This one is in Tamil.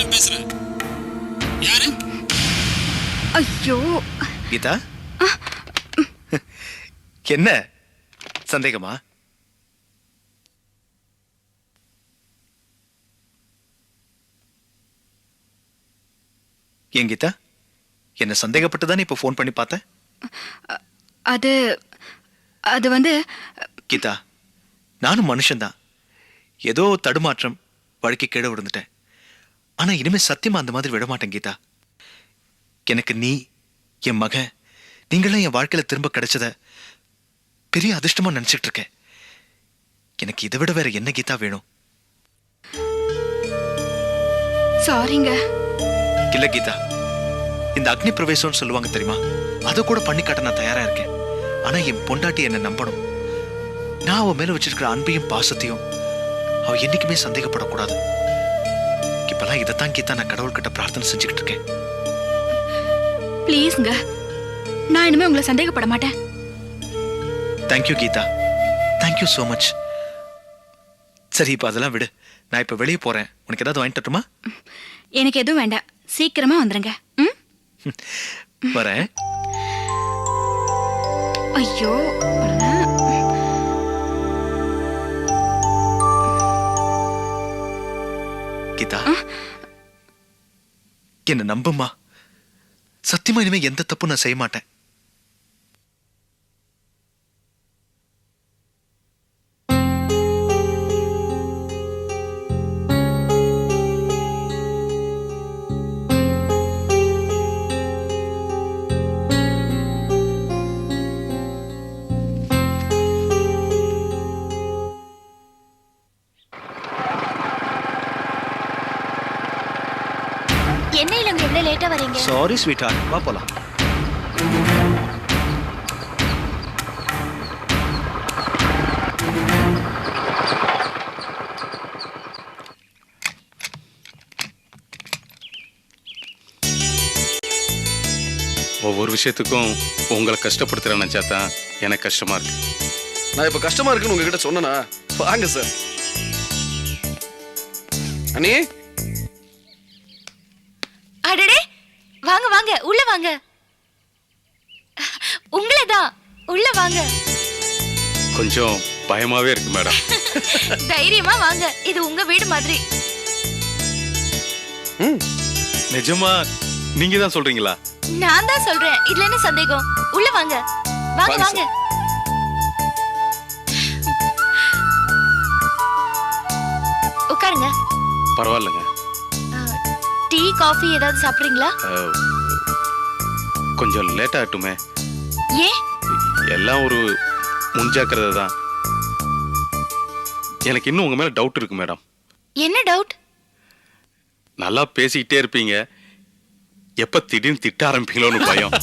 கிருஷ்ணன் பேசுறேன். யாரு? ஐயோ கீதா, என்ன சந்தேகமா? ஏன் கீதா, என்ன சந்தேகப்பட்டுதானே இப்ப போன் பண்ணி பார்த்தேன்? அது அது வந்து கீதா, நானும் மனுஷன்தான். ஏதோ தடுமாற்றம், வழுக்கி கீழே விழுந்துட்டேன். ஆனா இனிமே சத்தியமா அந்த மாதிரி விடமாட்டேன் கீதா. எனக்கு நீ, என் மகன், நீங்களும் என் வாழ்க்கையில திரும்ப கிடைச்சத பெரிய அதிர்ஷ்டமா நினைச்சிட்டு இருக்கேன். எனக்கு இதை விட வேற என்ன கீதா வேணும்? சாரிங்க. இல்ல கீதா, இந்த அக்னி பிரவேசம்னு சொல்லுவாங்க தெரியுமா, அதை கூட பண்ணி காட்ட நான் தயாரா இருக்கேன். ஆனா என் பொண்டாட்டி என்ன நம்பணும். நான் அவ மேல வச்சிருக்கிற அன்பையும் பாசத்தையும் அவ என்னைக்குமே சந்தேகப்படக்கூடாது. இப்பெல்லாம் இதைத்தான் கீதா நான் கடவுள்கிட்ட பிரார்த்தனை செஞ்சுக்கிட்டு இருக்கேன். ப்ளீஸ்ங்க, நான் இனிமே உங்களை சந்தேகப்பட மாட்டேன். Thank you Geetha, thank you so much. சரி, இப்ப அதெல்லாம் விடு. நான் இப்ப வெளியே போறேன். உனக்கு ஏதாவது வாங்கிட்டு வரட்டுமா? எனக்கு எதுவும் வேண்டாம், சீக்கிரமா வந்துருங்க. ம்? வரேன். ஐயோ கீதா, என்ன நம்புமா. சத்தியமா இனிமே எந்த தப்பும் நான் செய்ய மாட்டேன். என்ன இல்லங்க இவ்வளவு லேட்டா வரீங்க? சாரி ஸ்வீட் ஹார்ட், வா போலாம். ஒவ்வொரு விஷயத்துக்கும் உங்களை கஷ்டப்படுத்துற நினைச்சாதான் எனக்கு கஷ்டமா இருக்கு. நான் இப்ப கஷ்டமா இருக்குன்னு உங்ககிட்ட சொன்னனா? வாங்க சார். அண்ணி, அடடே, வாங்க வாங்க, உள்ள வாங்க. உங்களேதான், உள்ள வாங்க. கொஞ்சம் பயமாவே இருக்கு மேடம். தைரியமா வாங்க, இது உங்க வீடு மாதிரி. நிஜமா நீங்க தான் சொல்றீங்களா? நான் தான் சொல்றேன், இதுல என்ன சந்தேகம்? உள்ள வாங்க வாங்க வாங்க. உட்காருங்க. பரவாயில்லைங்க. டீ காஃபி ஏதாவது சாப்பிடுறீங்களா? கொஞ்சம் லேட் ஆகட்டுமே. ஏன்? எல்லாம் ஒரு முன்ஜாக்கிரதை தான். எனக்கு இன்னும் உங்க மேல டவுட் இருக்கு மேடம். என்ன டவுட்? நல்லா பேசிக்கிட்டே இருப்பீங்க, எப்ப திடீர்னு திட்ட ஆரம்பிப்பீங்களோன்னு பயம்.